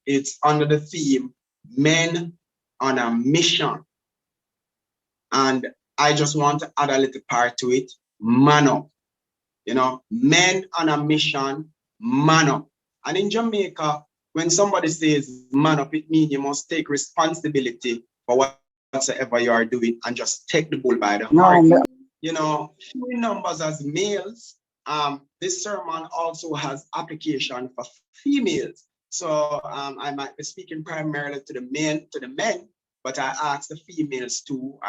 It's under the theme, Men on a Mission. And I just want to add a little part to it, man up. You know, men on a mission, man up. And in Jamaica, when somebody says man up, it means you must take responsibility for whatsoever you are doing and just take the bull by the horn. You know, few numbers as males. This sermon also has application for females. So I might be speaking primarily to the men, but I ask the females too.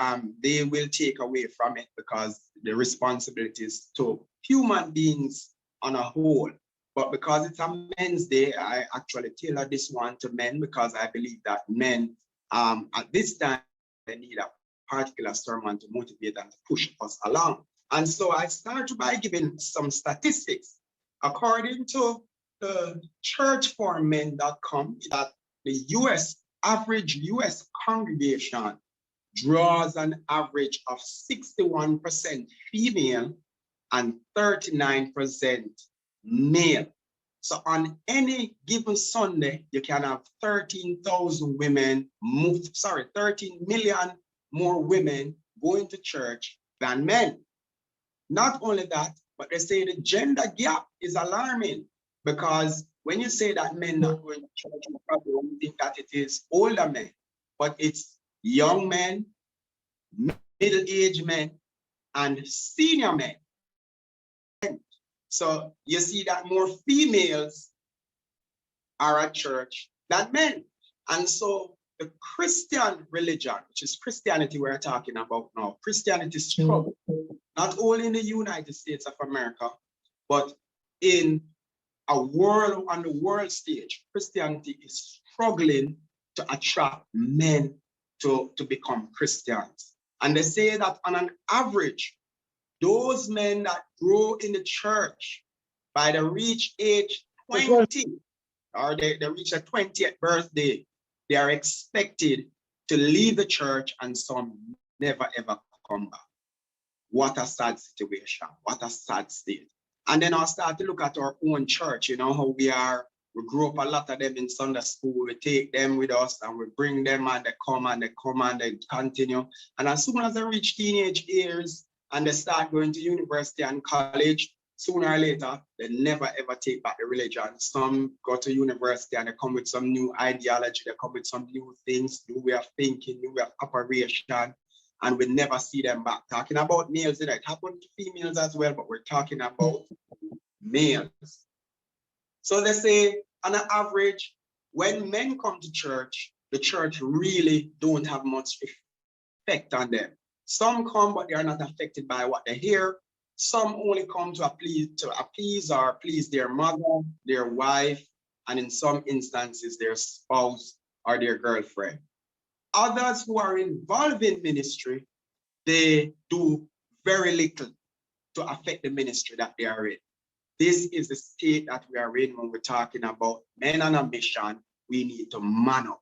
They will take away from it because the responsibility is to human beings on a whole. But because it's a men's day, I actually tailor this one to men because I believe that men at this time they need a particular sermon to motivate and to push us along. And so I started by giving some statistics. According to the churchformen.com, that the average US congregation draws an average of 61% female and 39% male. So on any given Sunday, you can have 13,000 women 13 million more women going to church than men. Not only that, but they say the gender gap is alarming because when you say that men not going to church, you probably think that it is older men, but it's young men, middle-aged men, and senior men. So you see that more females are at church than men. And so the Christian religion, which is Christianity we're talking about now, Christianity struggle, not only in the United States of America, but in on the world stage, Christianity is struggling to attract men to become Christians. And they say that on an average, those men that grow in the church by the reach age 20, or they reach their 20th birthday, they are expected to leave the church and some never ever come back. What a sad situation, what a sad state. And then I start to look at our own church, you know, how we grew up a lot of them in Sunday school, we take them with us and we bring them and they come and they continue. And as soon as they reach teenage years and they start going to university and college, sooner or later, they never ever take back the religion. Some go to university and they come with some new ideology, they come with some new things, new way of thinking, new way of operation, and we never see them back. Talking about males, it happened to females as well, but we're talking about males. So they say, on an average, when men come to church, the church really don't have much effect on them. Some come, but they are not affected by what they hear. Some only come to appease or please their mother, their wife, and in some instances, their spouse or their girlfriend. Others who are involved in ministry, they do very little to affect the ministry that they are in. This is the state that we are in when we're talking about men on a mission. We need to man up.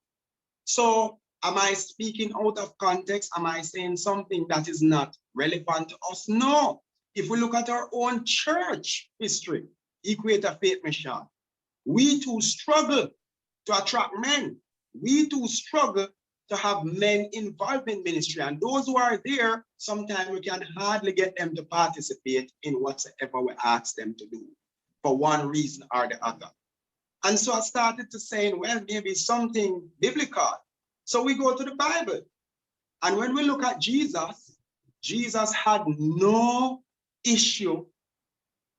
So am I speaking out of context? Am I saying something that is not relevant to us? No. If we look at our own church history, Equator Faith Mission, we too struggle to attract men. We too struggle to have men involved in ministry. And those who are there, sometimes we can hardly get them to participate in whatsoever we ask them to do for one reason or the other. And so I started to say, well, maybe something biblical. So we go to the Bible. And when we look at Jesus, Jesus had no issue,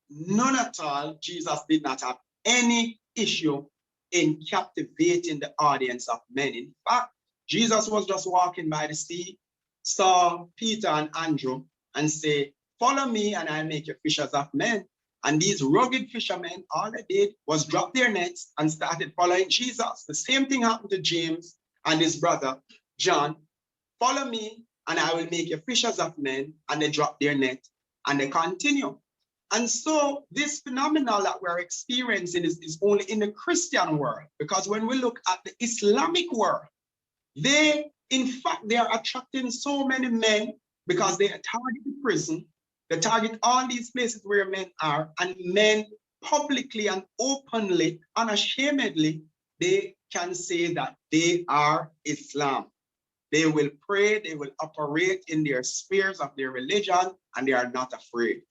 none at all. Jesus did not have any issue in captivating the audience of men. In fact, Jesus was just walking by the sea, saw Peter and Andrew and say, follow me and I'll make you fishers of men. And these rugged fishermen, all they did was drop their nets and started following Jesus. The same thing happened to James and his brother, John. Follow me and I will make you fishers of men. And they drop their net and they continue. And so this phenomenon that we're experiencing is only in the Christian world, because when we look at the Islamic world, they are attracting so many men because they target the prison, they target all these places where men are, and men publicly and openly, unashamedly they can say that they are Islam. They will pray, they will operate in their spheres of their religion, and they are not afraid.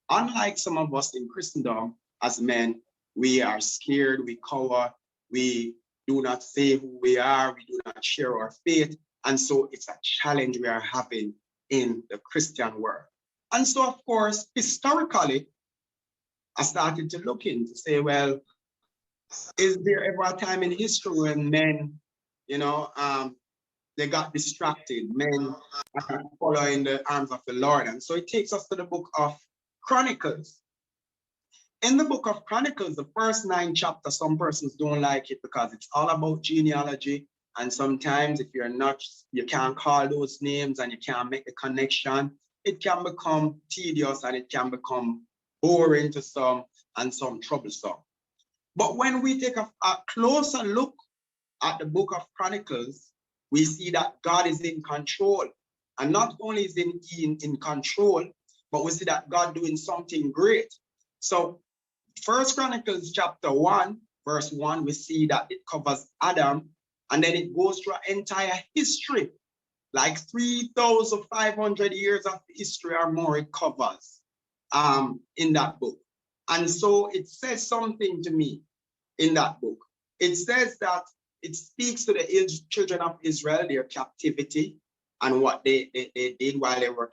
Unlike some of us in Christendom, as men, we are scared, we cower, we do not say who we are, we do not share our faith. And so it's a challenge we are having in the Christian world. And so, of course, historically, I started to look in to say, well, is there ever a time in history when men, you know, they got distracted, men are following the arms of the Lord? And so it takes us to the book of Chronicles. In the book of Chronicles, the first 9 chapters, some persons don't like it because it's all about genealogy. And sometimes if you're not, you can't call those names and you can't make the connection, it can become tedious and it can become boring to some and some troublesome. But when we take a closer look at the book of Chronicles, we see that God is in control. And not only is he in control, but we see that God doing something great. So First Chronicles chapter 1, verse 1, we see that it covers Adam, and then it goes through an entire history, like 3,500 years of history or more it covers in that book. And so it says something to me in that book. It says that it speaks to the children of Israel, their captivity, and what they did while they were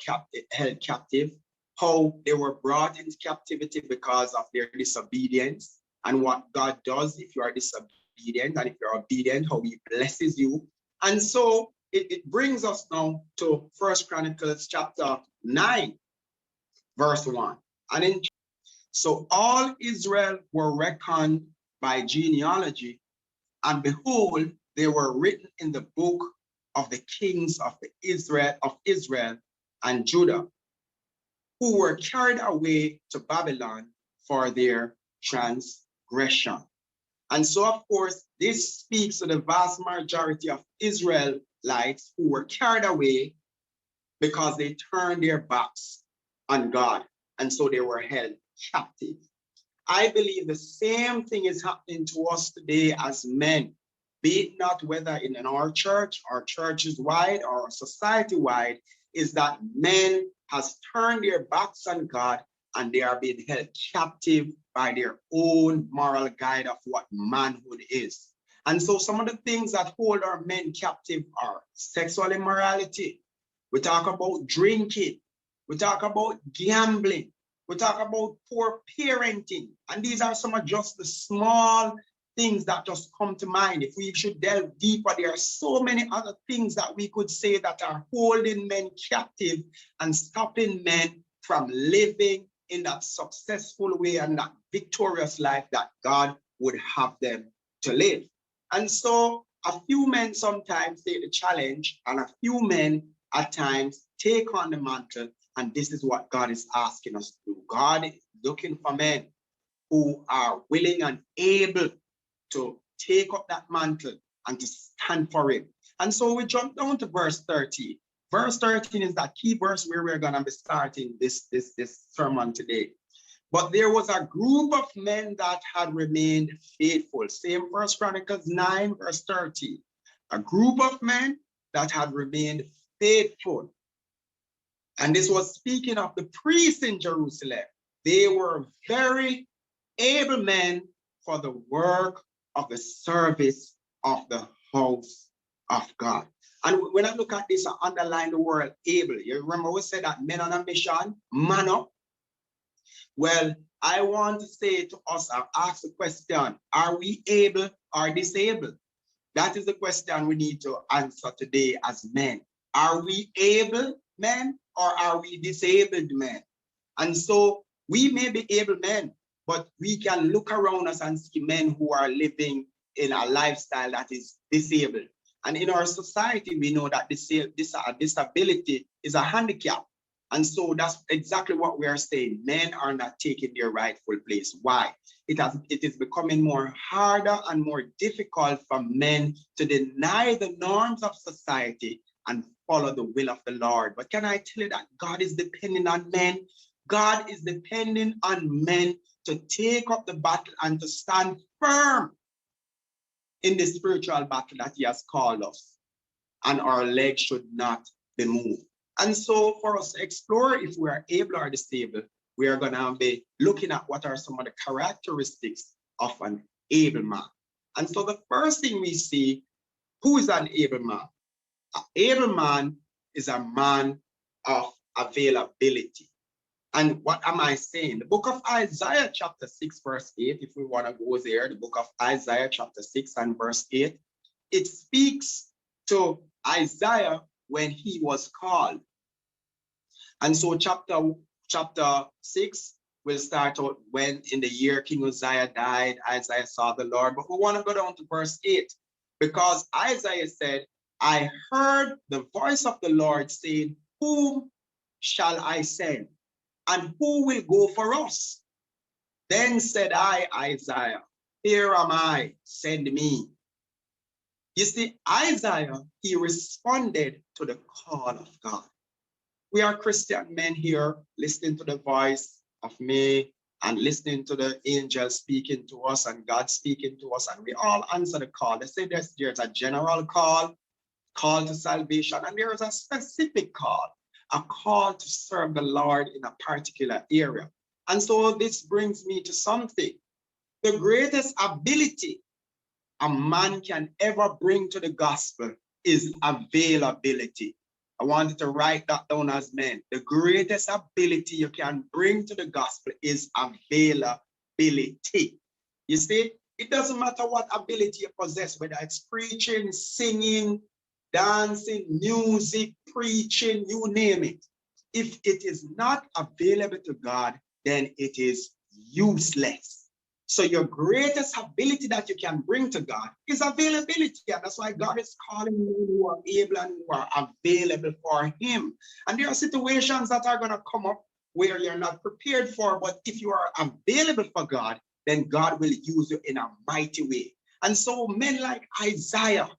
held captive, how they were brought into captivity because of their disobedience, and what God does if you are disobedient, and if you're obedient, how he blesses you. And so it brings us now to First Chronicles chapter 9, verse 1. So all Israel were reckoned by genealogy, and behold, they were written in the book of the kings of Israel and Judah, who were carried away to Babylon for their transgression. And so, of course, this speaks to the vast majority of Israelites who were carried away because they turned their backs on God. And so they were held captive. I believe the same thing is happening to us today as men, be it not whether in our church or churches wide or society wide, is that men has turned their backs on God and they are being held captive by their own moral guide of what manhood is. And so some of the things that hold our men captive are sexual immorality. We talk about drinking. We talk about gambling. We talk about poor parenting. And these are some of just the small things that just come to mind. If we should delve deeper, there are so many other things that we could say that are holding men captive and stopping men from living in that successful way and that victorious life that God would have them to live. And so a few men sometimes take the challenge, and a few men at times take on the mantle. And this is what God is asking us to do. God is looking for men who are willing and able to take up that mantle and to stand for it. And so we jump down to verse 13. Verse 13 is that key verse where we're going to be starting this sermon today. But there was a group of men that had remained faithful. Same First Chronicles 9, verse 13. A group of men that had remained faithful. And this was speaking of the priests in Jerusalem. They were very able men for the work of the service of the house of God. And when I look at this, I underline the word able. You remember we said that men on a mission, man up. Well, I want to say to us, I've asked the question, are we able or disabled? That is the question we need to answer today as men. Are we able men or are we disabled men? And so we may be able men, but we can look around us and see men who are living in a lifestyle that is disabled. And in our society, we know that disability is a handicap. And so that's exactly what we are saying. Men are not taking their rightful place. Why? It is becoming more harder and more difficult for men to deny the norms of society and follow the will of the Lord. But can I tell you that God is depending on men? God is depending on men to take up the battle and to stand firm in the spiritual battle that he has called us, and our legs should not be moved. And so for us to explore if we are able or disabled, we are going to be looking at what are some of the characteristics of an able man. And so the first thing we see, who is an able man? An able man is a man of availability. And what am I saying? The book of Isaiah chapter 6 verse 8, if we want to go there, the book of Isaiah chapter 6 and verse 8, it speaks to Isaiah when he was called. And so chapter 6 will start out when in the year King Uzziah died, Isaiah saw the Lord. But we want to go down to verse 8 because Isaiah said, I heard the voice of the Lord saying, whom shall I send? And who will go for us? Then said I, Isaiah, here am I, send me. You see, Isaiah, he responded to the call of God. We are Christian men here listening to the voice of me and listening to the angel speaking to us and God speaking to us, and we all answer the call. They say there's a general call to salvation, and there is a specific call, a call to serve the Lord in a particular area. And so this brings me to something. The greatest ability a man can ever bring to the gospel is availability. I wanted to write that down as men. The greatest ability you can bring to the gospel is availability. You see, it doesn't matter what ability you possess, whether it's preaching, singing, dancing, music, preaching, you name it. If it is not available to God, then it is useless. So your greatest ability that you can bring to God is availability. And that's why God is calling you who are able and who are available for him. And there are situations that are going to come up where you're not prepared for. But if you are available for God, then God will use you in a mighty way. And so men like Isaiah,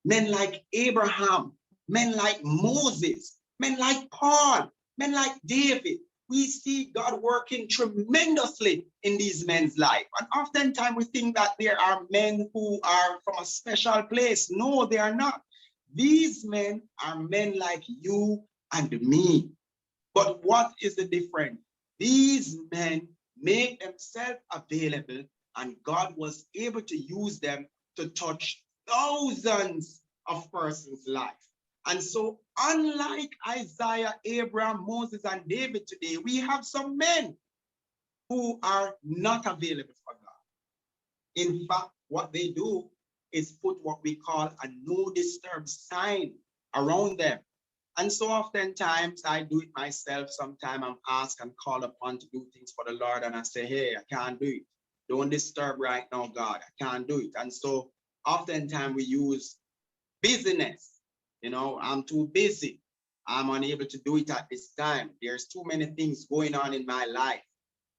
men like Abraham, men like Moses, men like Paul, men like David, we see God working tremendously in these men's life. And oftentimes we think that there are men who are from a special place. No, they are not. These men are men like you and me. But what is the difference? These men made themselves available, and God was able to use them to touch thousands of persons' life. And so, unlike Isaiah, Abraham, Moses, and David today, we have some men who are not available for God. In fact, what they do is put what we call a no disturb sign around them. And so oftentimes I do it myself. Sometimes I'm asked and called upon to do things for the Lord, and I say, hey, I can't do it. Don't disturb right now, God. I can't do it. And so oftentimes we use busyness. You know, I'm too busy. I'm unable to do it at this time. There's too many things going on in my life.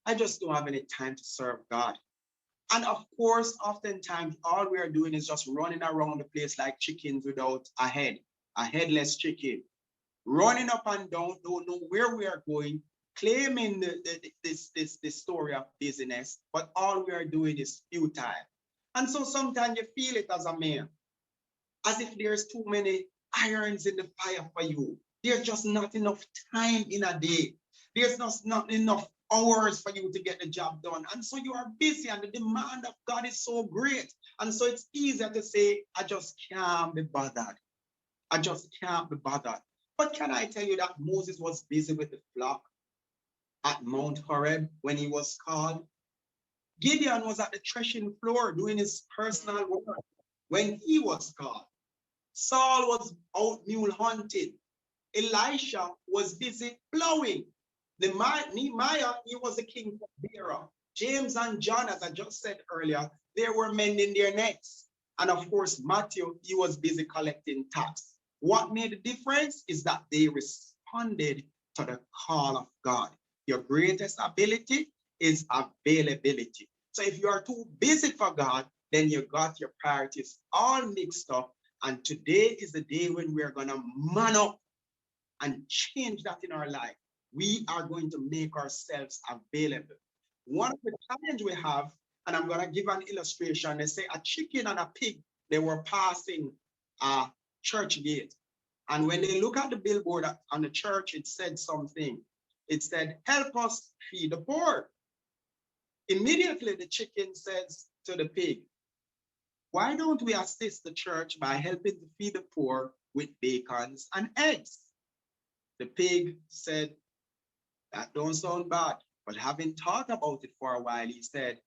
I just don't have any time to serve God. And of course, oftentimes, all we are doing is just running around the place like chickens without a head, a headless chicken, running up and down, don't know where we are going, claiming this story of busyness, but all we are doing is futile. And so sometimes you feel it as a man, as if there's too many irons in the fire for you. There's just not enough time in a day. There's not enough hours for you to get the job done. And so you are busy, and the demand of God is so great. And so it's easier to say, I just can't be bothered. I just can't be bothered. But can I tell you that Moses was busy with the flock at Mount Horeb when he was called? Gideon was at the threshing floor doing his personal work when he was called. Saul was out mule hunting. Elisha was busy plowing. Nehemiah, he was a king bearer. James and John, as I just said earlier, they were mending their nets. And of course, Matthew, he was busy collecting tax. What made the difference is that they responded to the call of God. Your greatest ability is availability. So if you are too busy for God, then you got your priorities all mixed up. And today is the day when we are going to man up and change that in our life. We are going to make ourselves available. One of the challenges we have And I'm going to give an illustration. They say a chicken and a pig, they were passing a church gate. And when they look at the billboard on the church, it said something. It said, help us feed the poor. Immediately, the chicken says to the pig, why don't we assist the church by helping to feed the poor with bacons and eggs? The pig said, that don't sound bad. But having thought about it for a while, he said,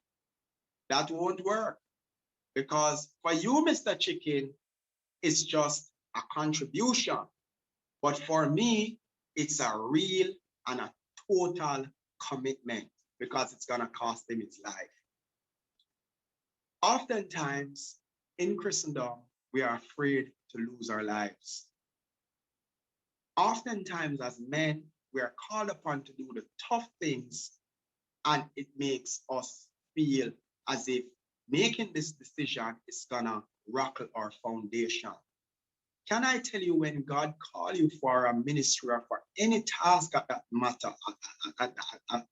that won't work. Because for you, Mr. Chicken, it's just a contribution. But for me, it's a real and a total commitment because it's going to cost him his life. Oftentimes in Christendom, we are afraid to lose our lives. Oftentimes as men, we are called upon to do the tough things, and it makes us feel as if making this decision is gonna rock our foundation. Can I tell you, when God calls you for a ministry or for any task that matter,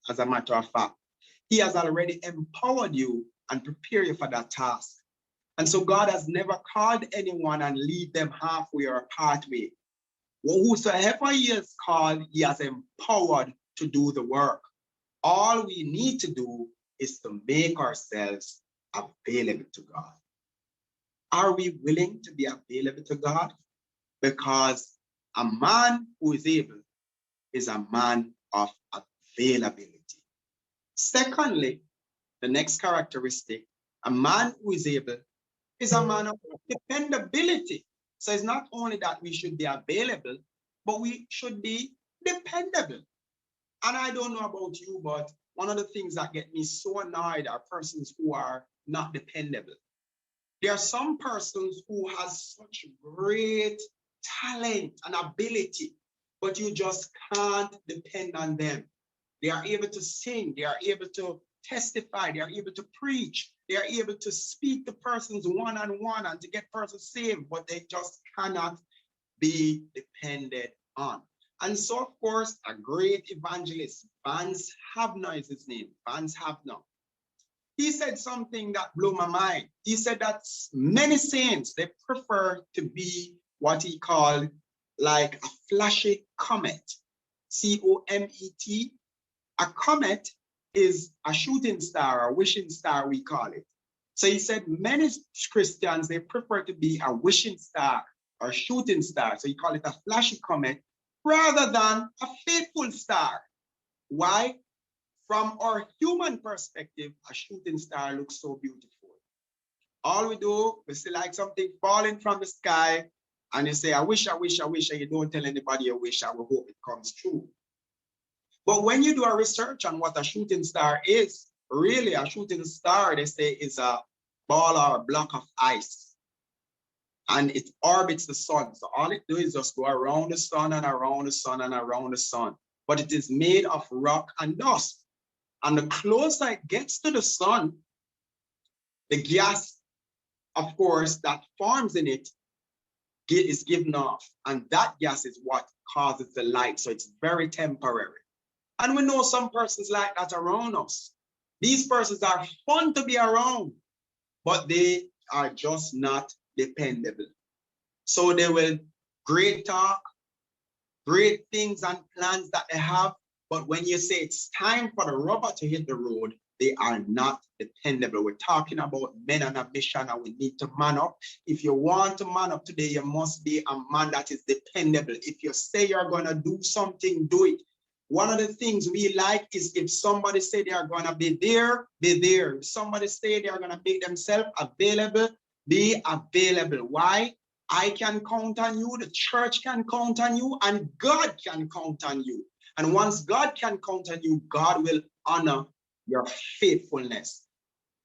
as a matter of fact, he has already empowered you and prepared you for that task. And so God has never called anyone and leave them halfway or a pathway. Well, whosoever he has called, he has empowered to do the work. All we need to do is to make ourselves available to God. Are we willing to be available to God? Because a man who is able is a man of availability. Secondly, the next characteristic, a man who is able is a man of dependability. So it's not only that we should be available, but we should be dependable. And I don't know about you, but one of the things that get me so annoyed are persons who are not dependable. There are some persons who have such great talent and ability, but you just can't depend on them. They are able to sing, they are able to testify, they are able to preach, they are able to speak to persons one-on-one and to get persons saved, but they just cannot be depended on. And so, of course, a great evangelist, Vance Havner is his name, Vance Havner. He said something that blew my mind. He said that many saints, they prefer to be what he called like a flashy comet, C-O-M-E-T. A comet is a shooting star, a wishing star, we call it. So he said many Christians, they prefer to be a wishing star or shooting star. So he called it a flashy comet rather than a faithful star. Why? From our human perspective, a shooting star looks so beautiful. All we do, we see like something falling from the sky, and you say, I wish, and you don't tell anybody you wish, and we hope it comes true. But when you do a research on what a shooting star is, really a shooting star, they say, is a ball or a block of ice. And it orbits the sun. So all it does is just go around the sun and around the sun and around the sun. But it is made of rock and dust. And the closer it gets to the sun, the gas, of course, that forms in it is given off. And that gas is what causes the light. So it's very temporary. And we know some persons like that around us. These persons are fun to be around, but they are just not dependable. So they will great talk, great things and plans that they have, but when you say it's time for the rubber to hit the road, they are not dependable. We're talking about men on a mission, and we need to man up. If you want to man up today, you must be a man that is dependable. If you say you're going to do something, do it. One of the things we like is if somebody say they are going to be there, be there. If somebody say they are going to make themselves available, be available. Why? I can count on you, the church can count on you, and God can count on you. And once God can count on you, God will honor your faithfulness.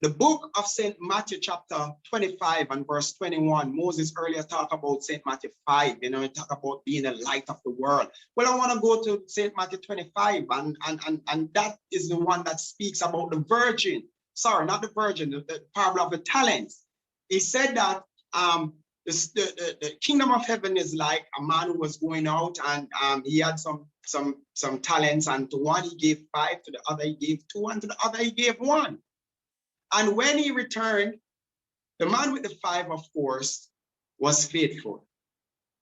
The book of St. Matthew chapter 25 and verse 21, Moses earlier talked about St. Matthew 5, he talk about being the light of the world. Well, I want to go to St. Matthew 25, and that is the one that speaks about the virgin. Sorry, not the virgin, the parable of the talents. He said that the kingdom of heaven is like a man who was going out, and he had some talents, and to one he gave 5, to the other he gave 2, and to the other he gave 1. And when he returned, the man with the 5, of course, was faithful.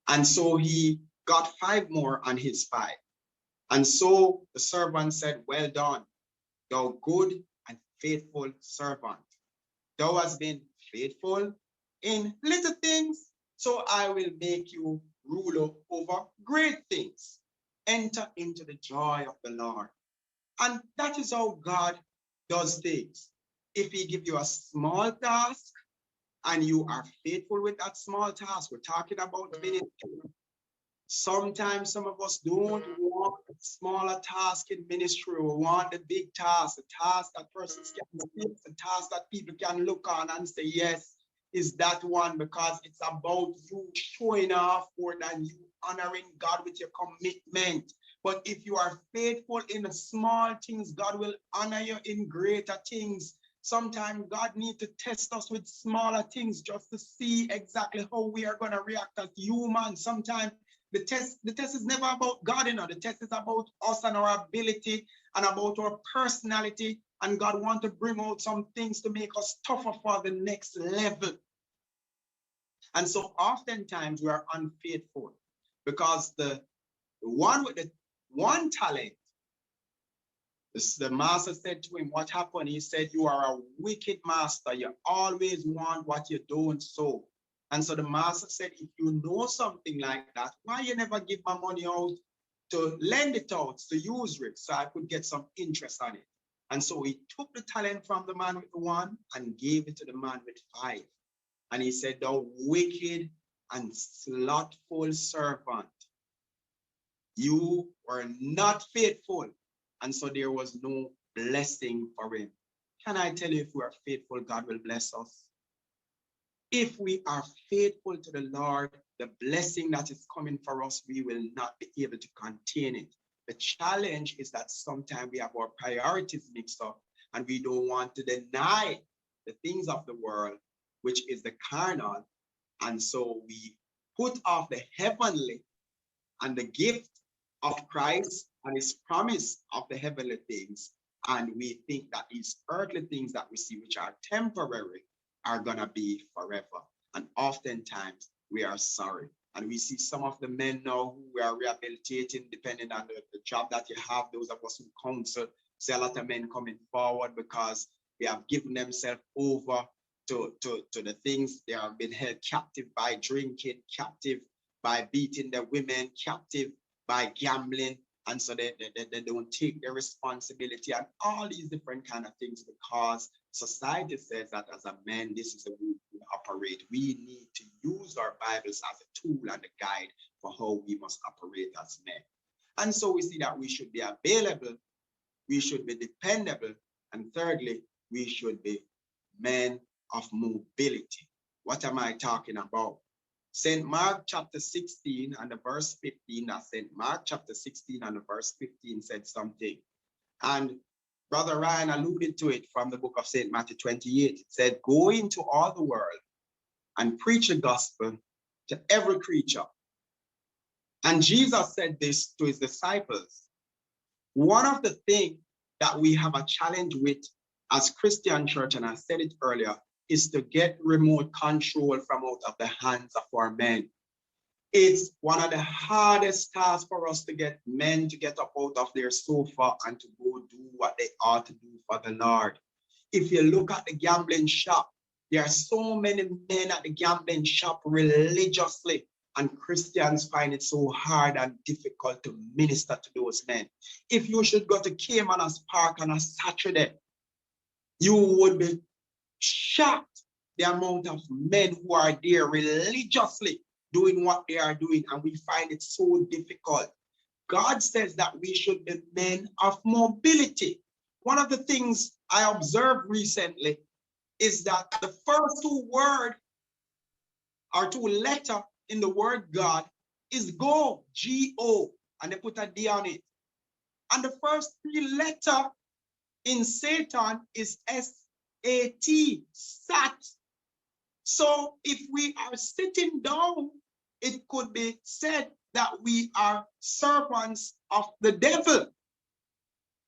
And so he got 5 more on his 5. And so the servant said, well done, thou good and faithful servant. Thou hast been faithful in little things, so I will make you ruler over great things. Enter into the joy of the Lord. And that is how God does things. If he gives you a small task and you are faithful with that small task, we're talking about ministry. Sometimes some of us don't want a smaller task in ministry. We want the big task, the task that persons can see, the task that people can look on and say, yes, is that one, because it's about you showing off more than you honoring God with your commitment. But if you are faithful in the small things, God will honor you in greater things. Sometimes God needs to test us with smaller things just to see exactly how we are going to react as humans. Sometimes the test is never about God, you know. The test is about us and our ability and about our personality. And God wants to bring out some things to make us tougher for the next level. And so oftentimes we are unfaithful because the one with the 1 talent, the master said to him, what happened? He said, you are a wicked master. You always want what you don't sow. And so the master said, if you know something like that, why you never give my money out to lend it out to usury so I could get some interest on it? And so he took the talent from the man with the 1 and gave it to the man with 5. And he said, thou wicked and slothful servant, you were not faithful. And so there was no blessing for him. Can I tell you, if we are faithful, God will bless us? If we are faithful to the Lord, the blessing that is coming for us, we will not be able to contain it. The challenge is that sometimes we have our priorities mixed up and we don't want to deny the things of the world, which is the carnal. And so we put off the heavenly and the gift of Christ and his promise of the heavenly things. And we think that these earthly things that we see, which are temporary, are going to be forever. And oftentimes we are sorry. And we see some of the men now who are rehabilitating, depending on the job that you have. Those of us who counsel, see a lot of men coming forward because they have given themselves over to the things. They have been held captive by drinking, captive by beating their women, captive by gambling. And so they don't take their responsibility and all these different kind of things, because society says that as a man, this is the way we operate. We need to use our Bibles as a tool and a guide for how we must operate as men. And so we see that we should be available, we should be dependable, and thirdly, we should be men of mobility. What am I talking about? St. Mark chapter 16 and the verse 15, that St. Mark chapter 16 and the verse 15 said something. And Brother Ryan alluded to it from the book of St. Matthew 28. It said, go into all the world and preach the gospel to every creature. And Jesus said this to his disciples. One of the things that we have a challenge with as Christian church, and I said it earlier, is to get remote control from out of the hands of our men. It's one of the hardest tasks for us to get men to get up out of their sofa and to go do what they ought to do for the Lord. If you look at the gambling shop, there are so many men at the gambling shop religiously, and Christians find it so hard and difficult to minister to those men. If you should go to Caymanas Park on a Saturday, you would be shocked the amount of men who are there religiously doing what they are doing, and we find it so difficult. God says that we should be men of mobility. One of the things I observed recently is that the first 2 words or 2 letters in the word God is go, G-O, and they put a D on it. And the first 3 letters in Satan is S-A-T, sat. So if we are sitting down, it could be said that we are servants of the devil.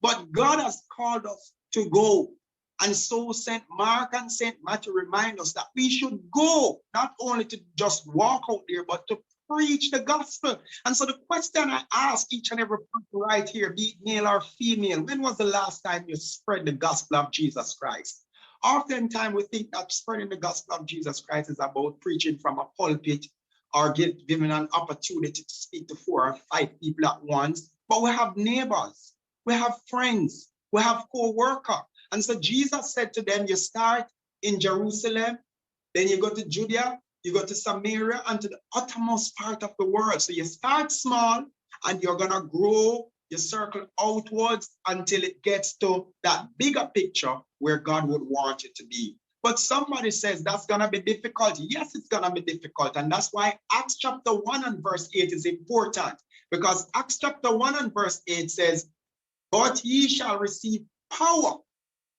But God has called us to go. And so St. Mark and St. Matthew remind us that we should go, not only to just walk out there, but to preach the gospel. And so the question I ask each and every person right here, be it male or female, when was the last time you spread the gospel of Jesus Christ? Oftentimes we think that spreading the gospel of Jesus Christ is about preaching from a pulpit or giving an opportunity to speak to 4 or 5 people at once. But we have neighbors, we have friends, we have co-workers. And so Jesus said to them, you start in Jerusalem, then you go to Judea, you go to Samaria, and to the uttermost part of the world. So you start small, and you're going to grow your circle outwards until it gets to that bigger picture where God would want it to be. But somebody says that's going to be difficult. Yes, it's going to be difficult. And that's why Acts chapter 1 and verse 8 is important. Because Acts chapter 1 and verse 8 says, but ye shall receive power.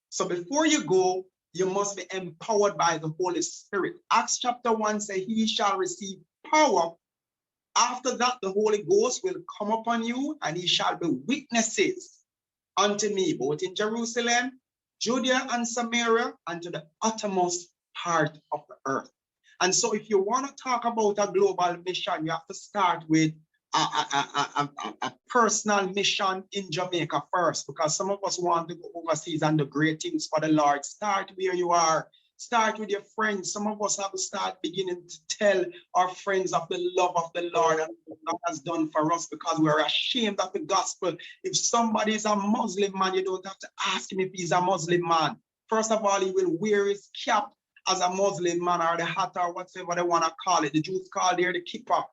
So before you go, you must be empowered by the Holy Spirit. Acts chapter 1 says, he shall receive power. After that, the Holy Ghost will come upon you, and he shall be witnesses unto me, both in Jerusalem, Judea, and Samaria, and to the uttermost part of the earth. And so if you want to talk about a global mission, you have to start with a personal mission in Jamaica first, because some of us want to go overseas and do great things for the Lord. Start where you are. Start with your friends. Some of us have to start beginning to tell our friends of the love of the Lord and what God has done for us, because we're ashamed of the gospel. If somebody is a Muslim man, you don't have to ask him if he's a Muslim man. First of all, he will wear his cap as a Muslim man, or the hat, or whatever they want to call it. The Jews call it the kippah.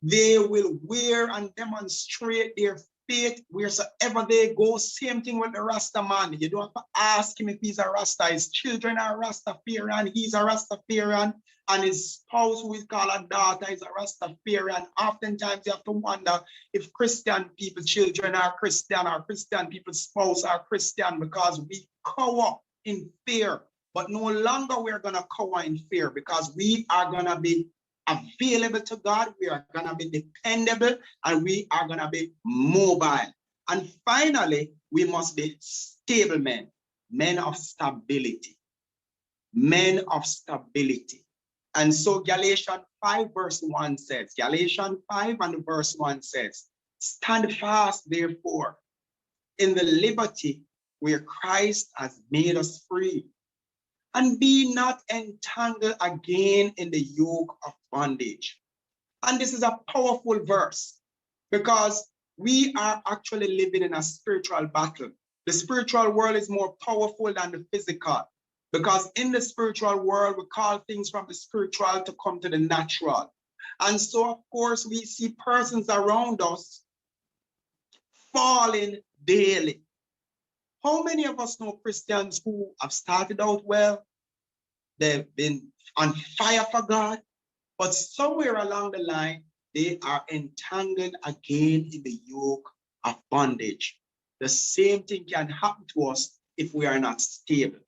They will wear and demonstrate their faith wheresoever they go. Same thing with the Rasta man. You don't have to ask him if he's a Rasta. His children are Rastafarian. He's a Rastafarian. And his spouse, who we call a daughter, is a Rastafarian. Oftentimes you have to wonder if Christian people's children are Christian, or Christian people's spouse are Christian, because we cower in fear. But no longer we're going to cower in fear, because we are going to be available to God, we are going to be dependable, and we are going to be mobile. And finally, we must be stable men, men of stability, men of stability. And so Galatians 5 verse 1 says, Galatians 5 and verse 1 says, stand fast, therefore, in the liberty where Christ has made us free, and be not entangled again in the yoke of bondage. And this is a powerful verse, because we are actually living in a spiritual battle. The spiritual world is more powerful than the physical, because in the spiritual world, we call things from the spiritual to come to the natural. And so, of course, we see persons around us falling daily. How many of us know Christians who have started out well? They've been on fire for God, but somewhere along the line, they are entangled again in the yoke of bondage. The same thing can happen to us if we are not stable.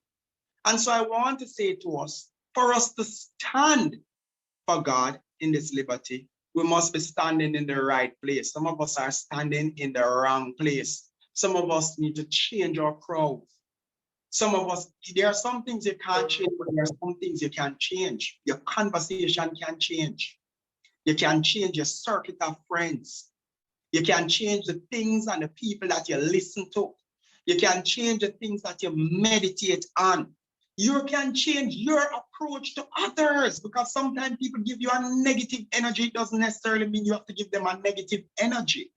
And so I want to say to us, for us to stand for God in this liberty, we must be standing in the right place. Some of us are standing in the wrong place. Some of us need to change our crowd. Some of us, there are some things you can't change, but there are some things you can change. Your conversation can change. You can change your circuit of friends. You can change the things and the people that you listen to. You can change the things that you meditate on. You can change your approach to others, because sometimes people give you a negative energy. It doesn't necessarily mean you have to give them a negative energy.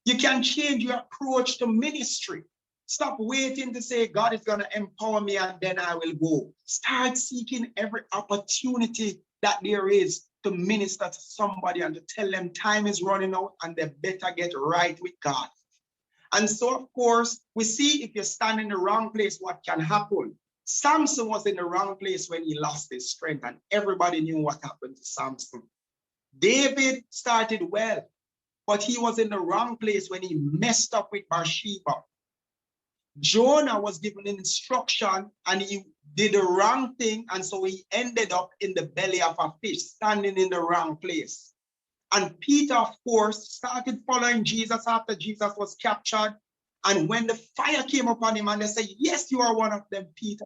You can change your approach to ministry. Stop waiting to say, God is going to empower me and then I will go. Start seeking every opportunity that there is to minister to somebody and to tell them time is running out and they better get right with God. And so, of course, we see if you stand in the wrong place, what can happen. Samson was in the wrong place when he lost his strength, and everybody knew what happened to Samson. David started well, but he was in the wrong place when he messed up with Bathsheba. Jonah was given instruction and he did the wrong thing, and so he ended up in the belly of a fish, standing in the wrong place. And Peter, of course, started following Jesus after Jesus was captured, And when the fire came upon him and they said, yes, you are one of them, Peter,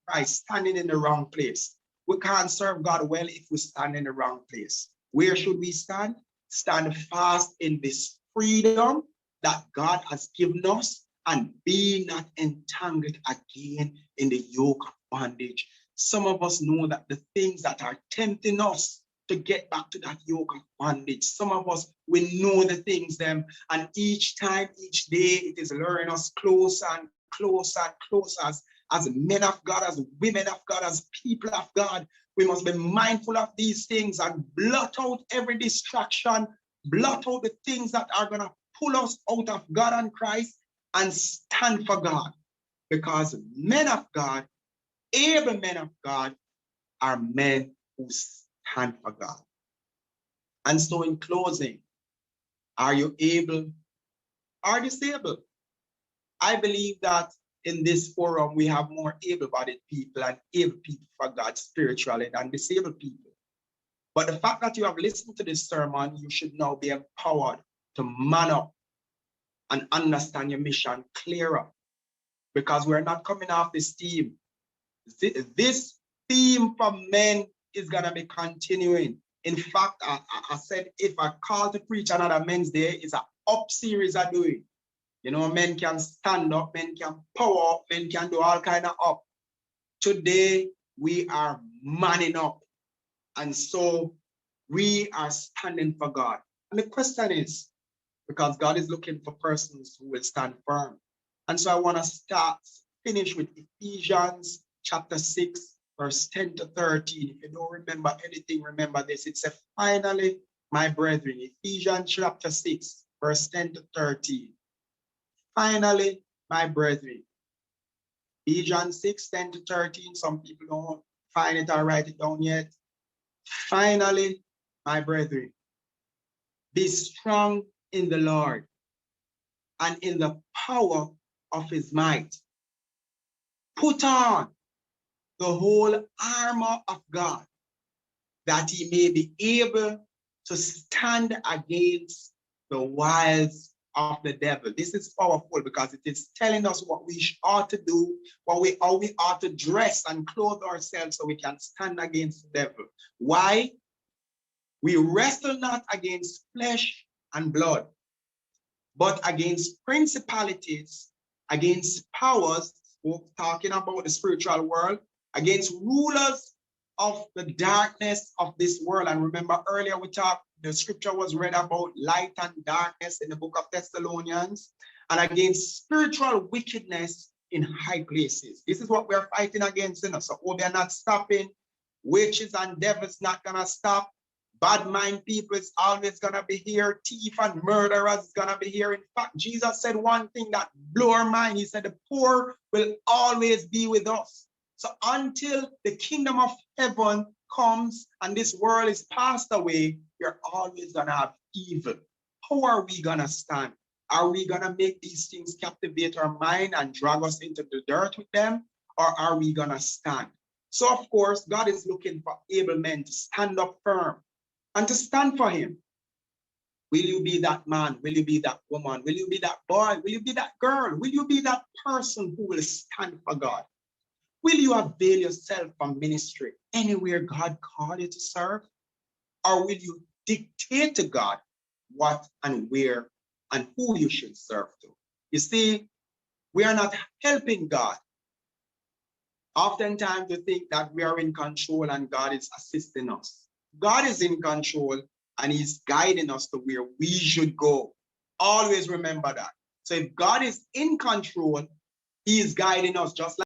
Christ, standing in the wrong place. We can't serve God well if we stand in the wrong place. Where should we stand? Stand fast in this freedom that God has given us and be not entangled again in the yoke of bondage. Some of us know that the things that are tempting us to get back to that yoke of bondage. Some of us, we know the things them, and each time, each day, it is luring us closer and closer and closer as men of God, as women of God, as people of God. We must be mindful of these things and blot out every distraction, blot out the things that are going to pull us out of God and Christ and stand for God. Because men of God, able men of God, are men who stand for God. And so in closing, are you able or disabled? I believe that in this forum, we have more able-bodied people and able people for God spiritually than disabled people. But the fact that you have listened to this sermon, you should now be empowered to man up and understand your mission clearer, because we're not coming off this theme. This theme for men is going to be continuing. In fact, I said if I call to preach another Men's Day, it's an up series I do it. You know, men can stand up, men can power up, men can do all kind of up. Today, we are manning up. And so we are standing for God. And the question is, because God is looking for persons who will stand firm. And so I want to finish with Ephesians chapter 6, verse 10 to 13. If you don't remember anything, remember this. It says, finally, my brethren, Ephesians chapter 6, verse 10 to 13. Finally, my brethren, Ephesians 6, 10 to 13. Some people don't find it or write it down yet. Finally, my brethren, be strong in the Lord and in the power of his might. Put on the whole armor of God, that he may be able to stand against the wiles of the devil. This is powerful because it is telling us what we ought to do, how we ought to dress and clothe ourselves so we can stand against the devil. Why? We wrestle not against flesh and blood, but against principalities, against powers, talking about the spiritual world, against rulers of the darkness of this world. And remember earlier we talked, the scripture was read about light and darkness in the book of Thessalonians, and against spiritual wickedness in high places. This is what we're fighting against. So they're not stopping. Witches and devils not gonna stop. Bad mind people is always gonna be here. Thief and murderers is gonna be here. In fact, Jesus said one thing that blew our mind. He said the poor will always be with us. So until the kingdom of heaven comes and this world is passed away, you're always gonna have evil. How are we gonna stand? Are we gonna make these things captivate our mind and drag us into the dirt with them? Or are we gonna stand? So of course, God is looking for able men to stand up firm and to stand for him. Will you be that man? Will you be that woman? Will you be that boy? Will you be that girl? Will you be that person who will stand for God? Will you avail yourself from ministry anywhere God called you to serve? Or will you dictate to God what and where and who you should serve to? You see, we are not helping God. Oftentimes we think that we are in control and God is assisting us. God is in control and he's guiding us to where we should go. Always remember that. So if God is in control, he is guiding us just like